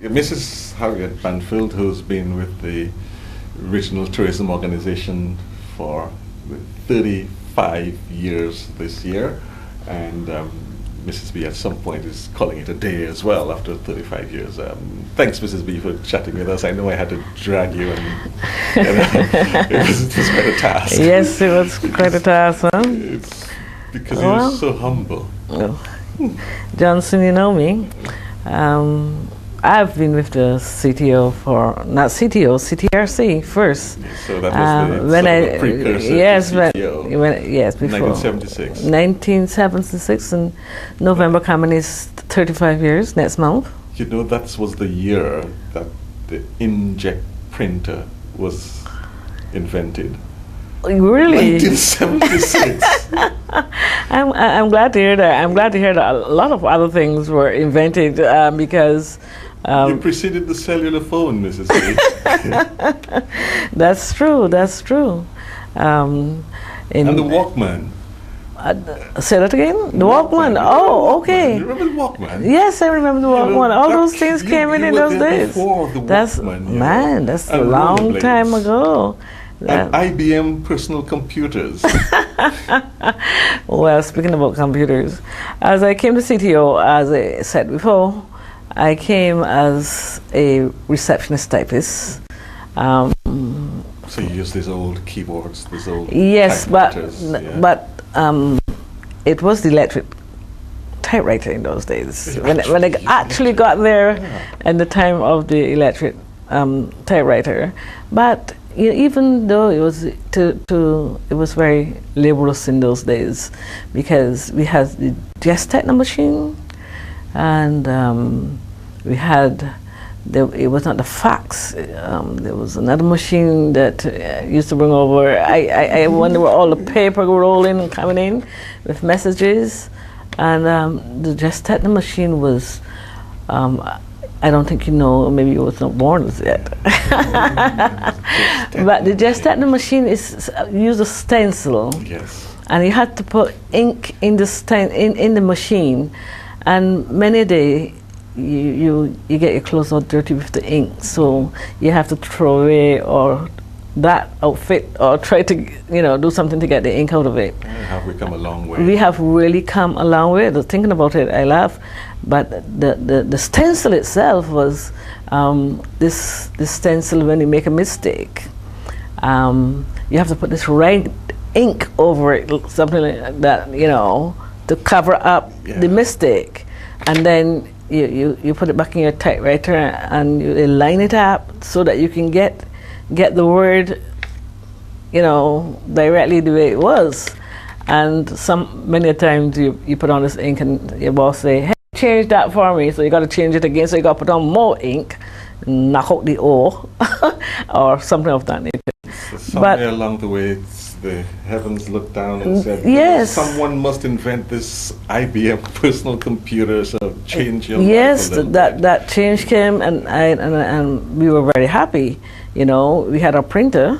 Mrs. Harriette Banfield, who's been with the Regional Tourism Organization for 35 years this year, and Mrs. B at some point is calling it a day as well after 35 years. Thanks, Mrs. B, for chatting with us. I know I had to drag you, and it was quite a task. Yes, it was quite a task, huh? It's because you're so humble. Johnson, you know me. I've been with the Sitio for, not Sitio, CTRC first. So that was the precursor yes, to Sitio. Yes, before. 1976. 1976, and November coming is 35 years next month. You know, that was the year that the inkjet printer was invented. Really? 1976. I'm glad to hear that. I'm glad to hear that a lot of other things were invented because. You preceded the cellular phone, Mrs. B. That's true. That's true. And the Walkman. Say that again? The Walkman. Oh, okay. You remember the Walkman? Yes, I remember the Walkman. All those things came in those days. Before the Walkman, man, that's a long time ago. And IBM personal computers. Well, speaking about computers, as I came to CTO, as I said before, I came as a receptionist typist. So you use these old keyboards, these old yes, but yeah. It was the electric typewriter in those days. When I actually got there, in the time of the electric typewriter, but even though it was it was very laborious in those days, because we had the Gestechno machine, and we had it was not the fax. There was another machine that used to bring over. I wonder where all the paper rolling and coming in with messages, and the Gestechno machine was. I don't think you know, maybe you was not born as yet. But the Gestechno machine used a stencil. Yes. And you had to put ink in the in the machine, and many a day you get your clothes all dirty with the ink, so you have to throw away or that outfit or try to do something to get the ink out of it. Have we come a long way? We have really come a long way. Thinking about it, I laugh. But the stencil itself was this stencil. When you make a mistake, you have to put this red ink over it, something like that, to cover up the mistake, and then you put it back in your typewriter and you line it up so that you can get the word, directly the way it was. And many times you put on this ink and your boss say, hey, change that for me. So you got to change it again. So you got to put on more ink, knock out the O, or something of that nature. So somewhere along the way, the heavens looked down and said, yes, someone must invent this IBM personal computer, so change your life yes, a little that change came, and we were very happy. We had our printer,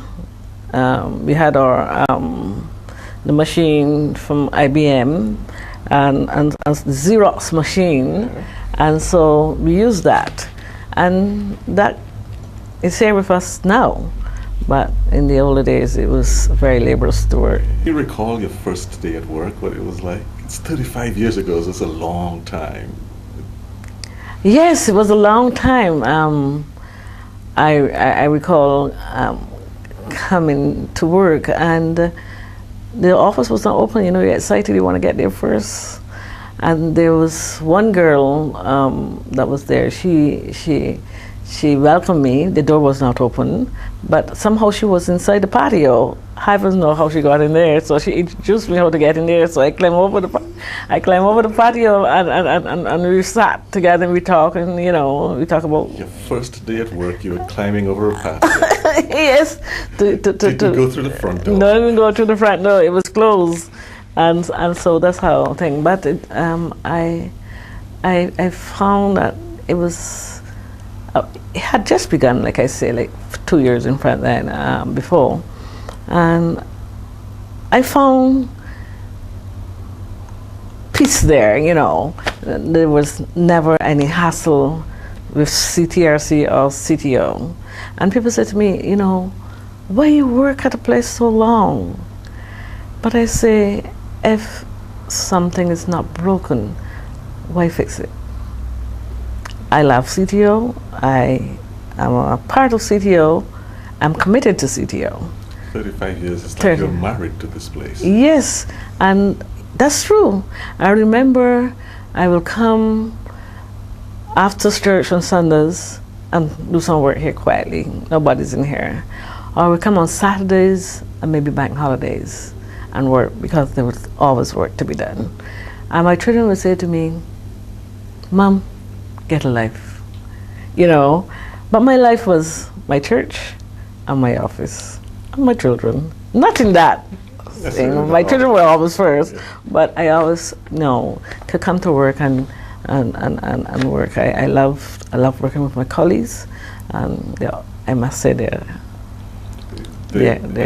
we had our the machine from IBM, and the Xerox machine, and so we used that, and that is here with us now. But in the older days, it was very laborious to work. You recall your first day at work, what it was like? It's 35 years ago, so it's a long time. Yes, it was a long time. I recall coming to work, and the office was not open. You're excited, you want to get there first. And there was one girl that was there. She welcomed me. The door was not open, but somehow she was inside the patio. Heavens know how she got in there. So she introduced me how to get in there. So I climbed over the patio, and we sat together and we talked, and we talk about your first day at work. You were climbing over a patio. Yes. Did you go through the front door? No, I didn't go through the front door. It was closed, and so that's how thing. But I found that it was. It had just begun, like I say, like 2 years in front then, before. And I found peace there, There was never any hassle with CTRC or Sitio. And people say to me, you know, why you work at a place so long? But I say, if something is not broken, why fix it? I love CTO. I am a part of CTO. I'm committed to CTO. 35 years, it's like you're married to this place. Yes, and that's true. I remember I will come after church on Sundays and do some work here quietly. Nobody's in here. Or we come on Saturdays and maybe bank holidays and work, because there was always work to be done. And my children would say to me, Mom, get a life. You know, but my life was my church and my office and my children. Not in that. My children were always first, but I always know to come to work and work. I love working with my colleagues, and I must say they're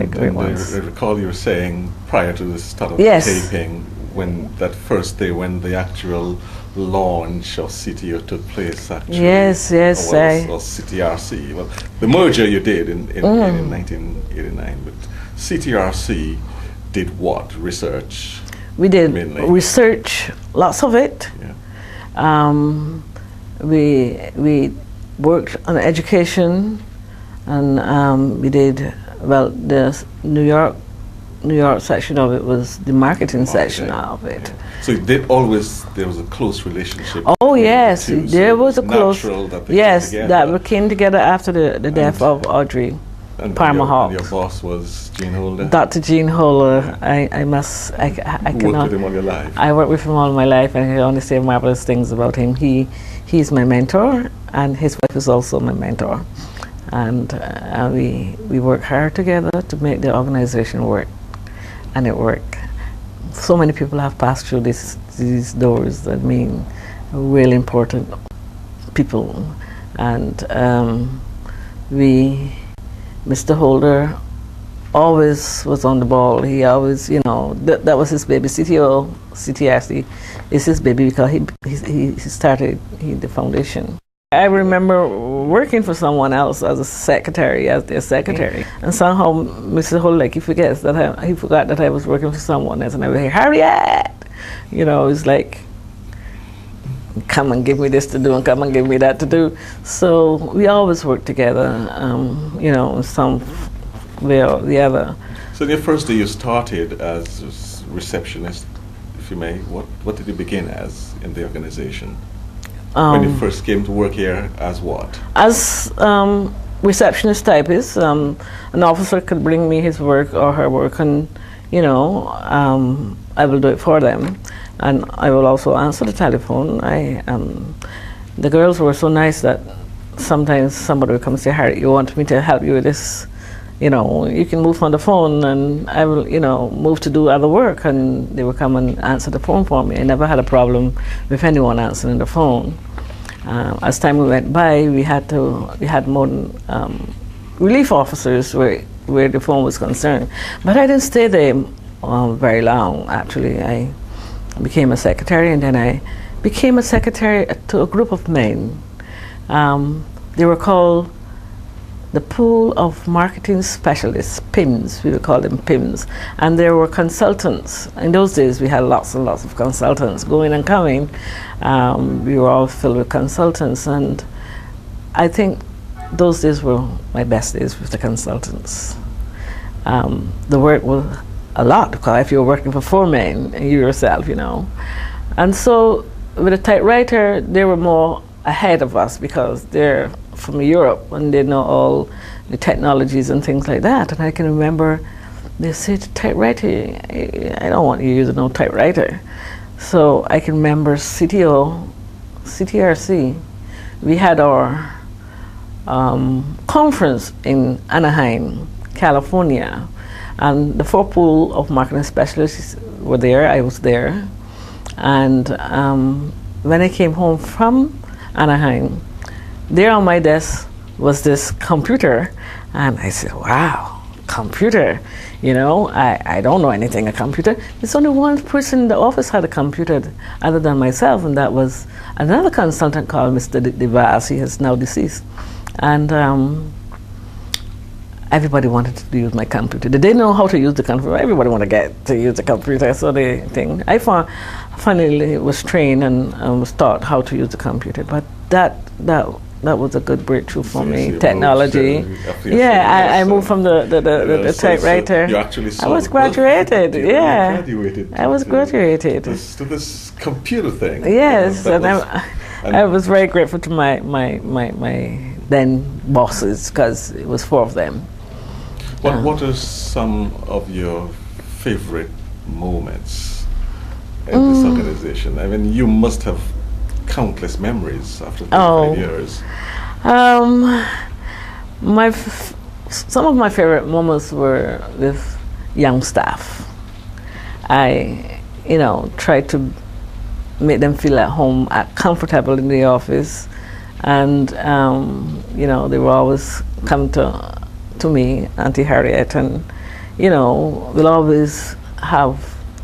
great ones. I recall you were saying prior to the start of taping, when that first day when the actual launch of Sitio took place, actually. Yes. Or CTRC. Well, the merger you did in 1989, but CTRC did what? Research? We did mainly. Research, lots of it. Yeah. We worked on education, and we did, well, the New York section of it was the marketing section of it. Yeah. So there was a close relationship. Oh yes, the two, there was a close. That yes, that we came together after the death of Audrey Parma Hawks. Your boss was Gene Holder. Dr. Gene Holder. Yeah. I cannot. You worked with him all your life. I worked with him all my life, and I can only say marvelous things about him. He's my mentor, and his wife is also my mentor, and we work hard together to make the organization work, and it worked. So many people have passed through these doors that mean really important people, and Mr. Holder always was on the ball. He always, you know, that was his baby. CTRC is his baby because he started the foundation. I remember working for someone else as their secretary, and somehow Mr. Holder, like, he forgot that I was working for someone else, and I would hear, Harriette! You know, it's like, come and give me this to do and come and give me that to do. So we always work together, you know, some way or the other. So the first day you started as receptionist, if you may, what did you begin as in the organization? When you first came to work here, as what? As receptionist typist. An officer could bring me his work or her work, and, you know, I will do it for them. And I will also answer the telephone. The girls were so nice that sometimes somebody would come and say, Harriet, you want me to help you with this? You know, you can move on the phone, and I will, you know, move to do other work, and they would come and answer the phone for me. I never had a problem with anyone answering the phone. As time went by, we had more relief officers where the phone was concerned. But I didn't stay there very long, actually. I became a secretary, and then I became a secretary to a group of men. They were called the Pool of Marketing Specialists, PIMS. We would call them PIMS. And there were consultants. In those days, we had lots and lots of consultants going and coming. We were all filled with consultants, and I think those days were my best days with the consultants. The work was a lot, because if you were working for 4 men, and you yourself, you know. And so with a typewriter, they were more ahead of us, because they're from Europe, and they know all the technologies and things like that. And I can remember they said, typewriter, I don't want you using no typewriter. So I can remember CTRC, we had our conference in Anaheim, California, and the 4 pool of marketing specialists were there. I was there, and when I came home from Anaheim, there on my desk was this computer, and I said, wow, computer. I don't know anything a computer. There's only one person in the office had a computer other than myself, and that was another consultant called Mr. DeVas. He is now deceased. And everybody wanted to use my computer. They didn't know how to use the computer. Everybody wanted to get to use the computer. So I finally was trained and was taught how to use the computer. But that was a good breakthrough for me. Technology. I moved from the typewriter. You actually I was graduated. Yeah, graduated. I was graduated To this computer thing. Yes, I was very grateful to my then bosses, because it was 4 of them. What are some of your favorite moments in this organization? I mean, you must have countless memories after 35 years. Some of my favorite moments were with young staff. I, tried to make them feel at home, comfortable in the office, and they would always come to me, Auntie Harriette, and they'll always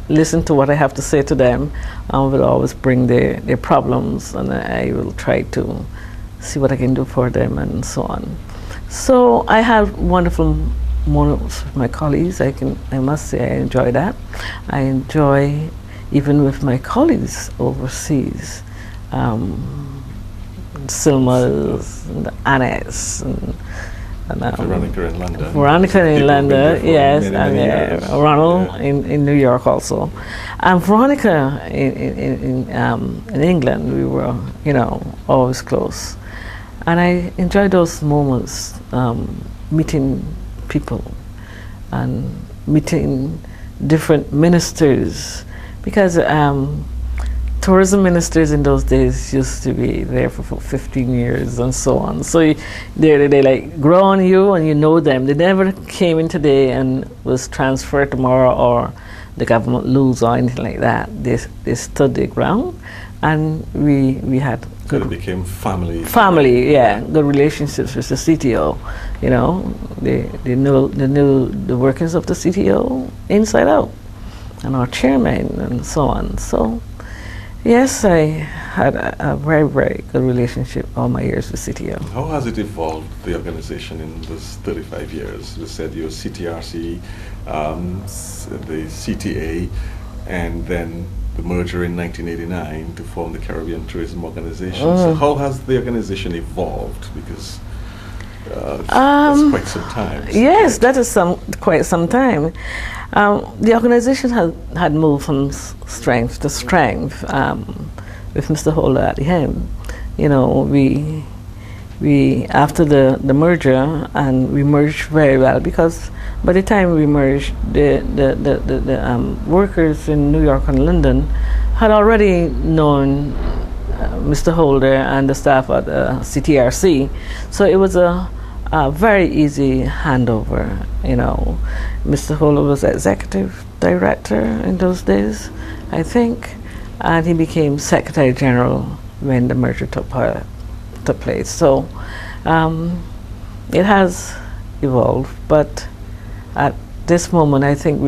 listen to what I have to say to them, and will always bring their problems, and I will try to see what I can do for them, and so on. So I have wonderful moments with my colleagues. I must say I enjoy that. I enjoy even with my colleagues overseas, Silma's, and Annes, and Veronica in London. Veronica in London, yes, and Ronald in New York also, and Veronica in England. We were, always close, and I enjoyed those moments, meeting people and meeting different ministers, because tourism ministers in those days used to be there for 15 years and so on. So they like grow on you and you know them. They never came in today and was transferred tomorrow, or the government lose or anything like that. They stood their ground, and we had good. So it became family. Family, yeah, good relationships with the Sitio. They knew the workings of the Sitio inside out, and our chairman and so on. So. Yes, I had a very, very good relationship all my years with Sitio. How has it evolved, the organization, in those 35 years? You said you're CTRC, the CTA, and then the merger in 1989 to form the Caribbean Tourism Organization. So how has the organization evolved? Because that's quite some time. Yes, that is quite some time. The organization had moved from strength to strength with Mr. Holder at the helm. We after the merger, and we merged very well, because by the time we merged, the workers in New York and London had already known Mr. Holder and the staff at CTRC, so it was a very easy handover. Mr. Holder was executive director in those days, I think, and he became Secretary General when the merger took place. So it has evolved, but at this moment, I think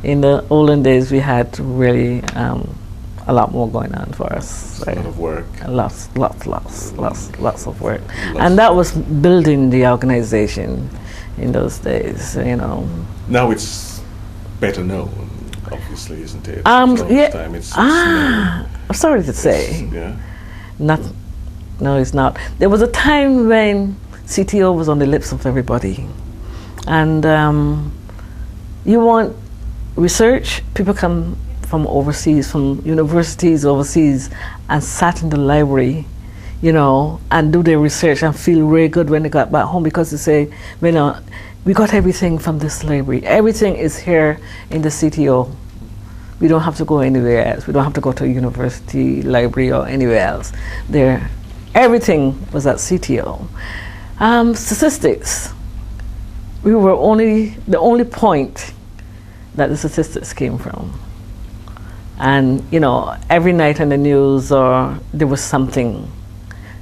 in the olden days, we had really a lot more going on for us. A lot of work. Lots of work. And that was building the organization in those days, Now it's better known, obviously, isn't it? Yeah. Time it's I'm sorry to say. Yeah. No, it's not. There was a time when CTO was on the lips of everybody. And you want research, people come from overseas, from universities overseas, and sat in the library, and do their research and feel really good when they got back home, because they say, we got everything from this library. Everything is here in the CTO. We don't have to go anywhere else. We don't have to go to a university library or anywhere else. Everything was at CTO. Statistics. We were the only point that the statistics came from. And every night on the news, or there was something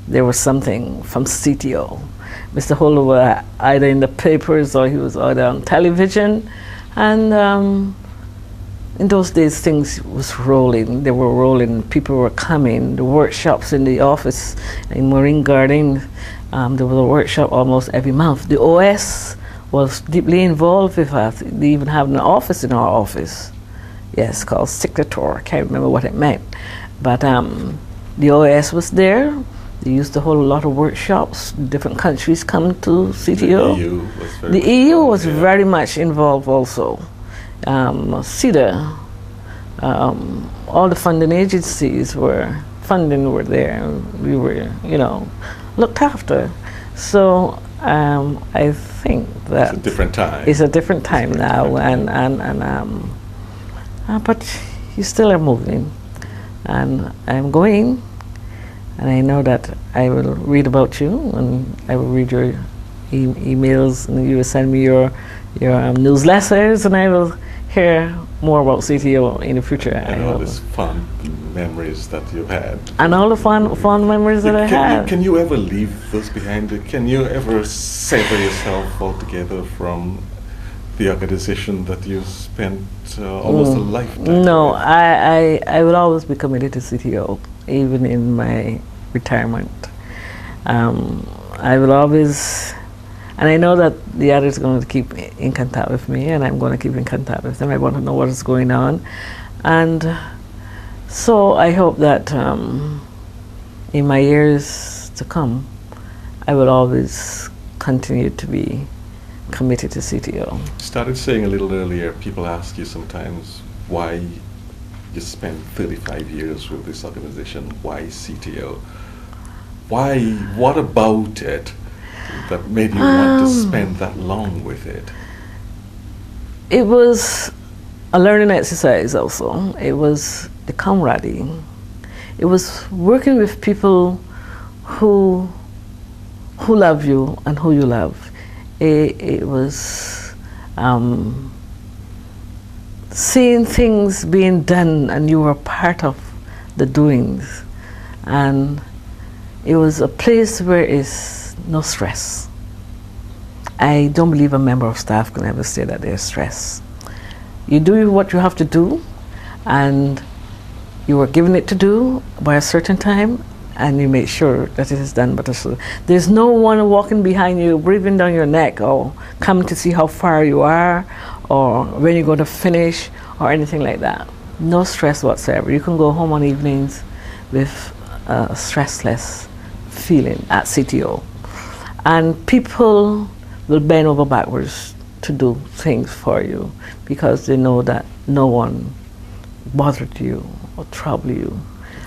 there was something from Sitio. Mr. Holder was either in the papers or he was either on television, and in those days things was rolling. They were rolling. People were coming. The workshops in the office in Marine Garden, there was a workshop almost every month. The OS was deeply involved with us. They even have an office in our office. Yes, called Secretary. I can't remember what it meant. But the OS was there. They used to hold a lot of workshops. Different countries come to Sitio. The EU was very much involved also. CEDA, all the funding agencies were there. We were, looked after. So I think that it's a different time. It's a different time now, but you still are moving, and I'm going, and I know that I will read about you, and I will read your emails, and you will send me your newsletters, and I will hear more about CTO in the future. And all these fun memories that you've had. And all the fun memories that I have. Can you ever leave those behind? Can you ever sever yourself altogether from the organization that you spent almost a lifetime? No, I will always be committed to CTO, even in my retirement. I will always, and I know that the others are going to keep in contact with me, and I'm going to keep in contact with them. I want to know what is going on. And so I hope that in my years to come, I will always continue to be committed to CTO. You started saying a little earlier, people ask you sometimes why you spent 35 years with this organization. Why CTO? Why? What about it that made you want to spend that long with it? It was a learning exercise also. It was the camaraderie. It was working with people who love you and who you love. It was seeing things being done and you were part of the doings. And it was a place where is no stress. I don't believe a member of staff can ever say that there's stress. You do what you have to do, and you were given it to do by a certain time, and you make sure that it is done. But there's no one walking behind you, breathing down your neck, or coming to see how far you are, or when you're going to finish, or anything like that. No stress whatsoever. You can go home on evenings with a stressless feeling at CTO. And people will bend over backwards to do things for you because they know that no one bothered you or troubled you.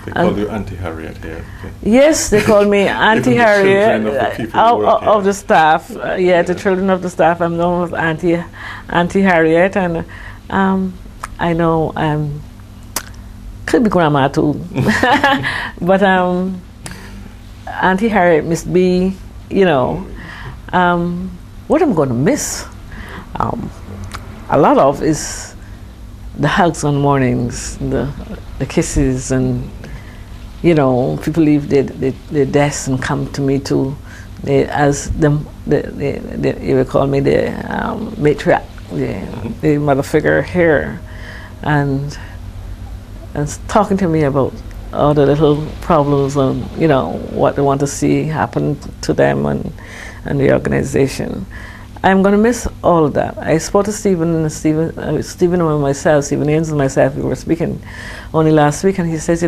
They call you Auntie Harriette here. Okay. Yes, they call me Auntie Harriette of the staff. The children of the staff. I'm known as Auntie Harriette, and I know could be Grandma too, but Auntie Harriette must be, what I'm going to miss a lot of is the hugs on mornings, the kisses, and people leave their desks and come to me too. You would call me the matriarch, the mother figure here, and talking to me about all the little problems and what they want to see happen to them and the organization. I'm going to miss all of that. I spoke to Stephen and myself, Stephen Ames and myself. We were speaking only last week, and he says,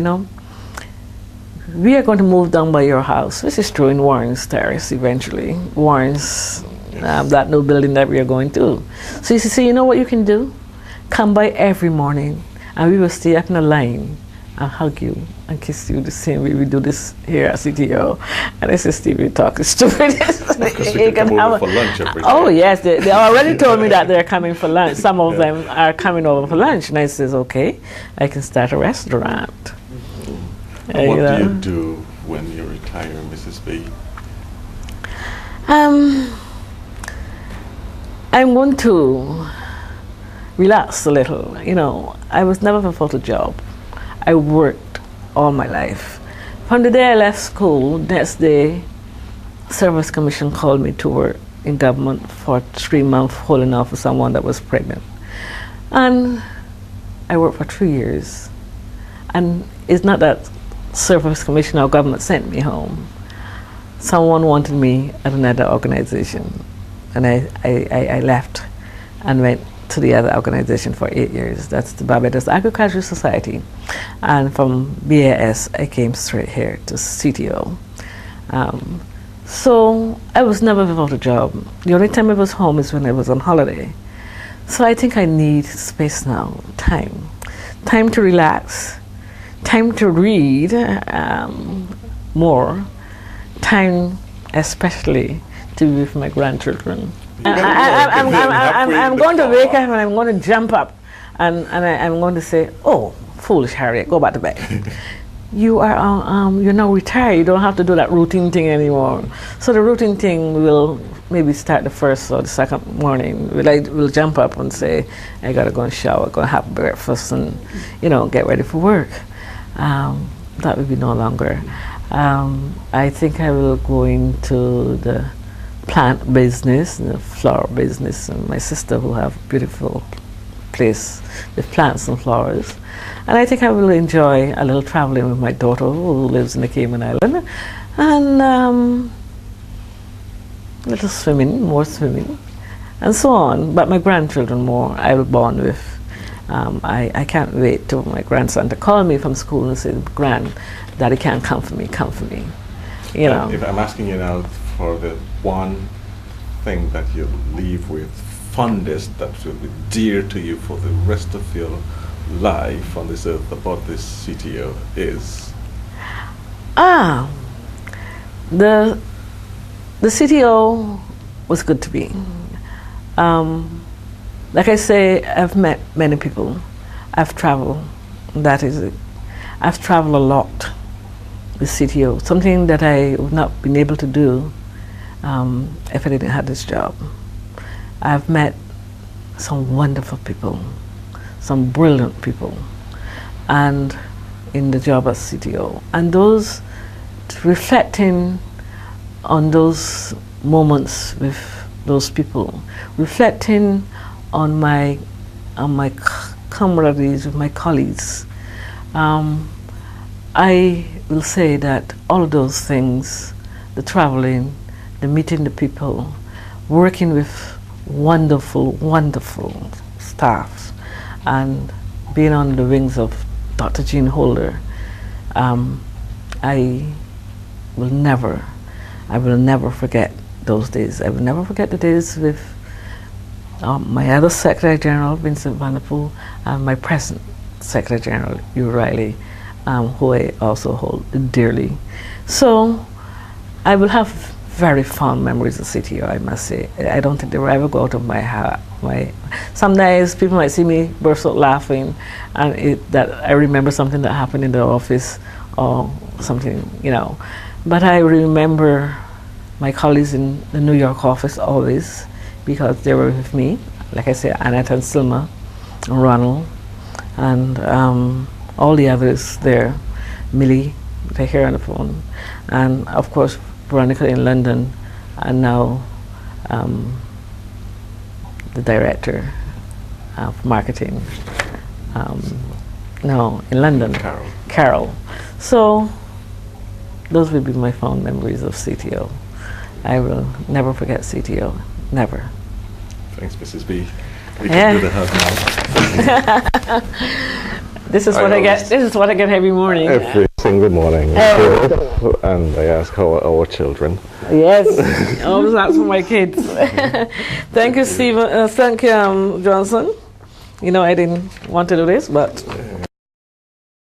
we are going to move down by your house. This is true in Warren's Terrace eventually. Warren's, that new building that we are going to. So he says, you know what you can do? Come by every morning, and we will stay up in a line. I'll hug you and kiss you the same way we do this here at CTO. And I said, Steve, you're talking stupid. Because we can come over for lunch every day. Oh, yes. They already told me that they're coming for lunch. Some of them are coming over for lunch. And I says, okay, I can start a restaurant. And what do you do when you retire, Mrs. B? I'm going to relax a little. I was never without a job. I worked all my life. From the day I left school, next day, Service Commission called me to work in government for 3 months, holding on for someone that was pregnant. And I worked for 3 years. And it's not that Service Commission or government sent me home. Someone wanted me at another organization. And I left and went to the other organization for 8 years. That's the Barbados Agricultural Society. And from BAS, I came straight here to Sitio. So I was never without a job. The only time I was home is when I was on holiday. So I think I need space now, time. Time to relax, time to read more, time especially to be with my grandchildren. I'm going to wake up and I'm going to jump up and I'm going to say, oh, foolish Harriette, go back to bed. You're now retired, you don't have to do that routine thing anymore. So the routine thing will maybe start the first or the second morning. We'll jump up and say, I gotta go and shower, go and have breakfast and, get ready for work. That will be no longer. I think I will go into the plant business, the flower business, and my sister will have a beautiful place with plants and flowers. And I think I will enjoy a little traveling with my daughter who lives in the Cayman Island, and a little swimming, more swimming, and so on. But my grandchildren more I will bond with. I can't wait till my grandson to call me from school and say, Grand, Daddy can't come for me, come for me. If I'm asking you now for the one thing that you leave with fondest, that will be dear to you for the rest of your life on this earth about this Sitio is? The Sitio was good to me. Like I say, I've met many people. I've traveled. That is it. I've traveled a lot with Sitio, something that I would not been able to do if I didn't have this job. I've met some wonderful people, some brilliant people, and in the job at Sitio. And those, reflecting on those moments with those people, reflecting on my camaraderies with my colleagues, I will say that all of those things, the traveling, the meeting the people, working with wonderful, wonderful staff, and being on the wings of Dr. Jean Holder, I will never forget those days. I will never forget the days with my other Secretary General, Vincent Vanderpool, and my present Secretary General, Hugh Riley, who I also hold dearly. So I will have very fond memories of Sitio, I must say. I don't think they will ever go out of my heart. Some days people might see me burst out laughing, and that I remember something that happened in the office or something, But I remember my colleagues in the New York office always, because they were with me. Like I said, Annette and Silma, and Ronald, and all the others there, Millie, they're here on the phone, and of course Veronica in London, and now the director of marketing, in London, Carol. So those will be my fond memories of Sitio. I will never forget Sitio, never. Thanks, Mrs. B. We can do the hug now. This is what I get. This is what I get every morning. Every single morning. And I ask how are our children. Yes, I always ask for my kids. Thank you, Stephen. Thank you, Johnson. I didn't want to do this, but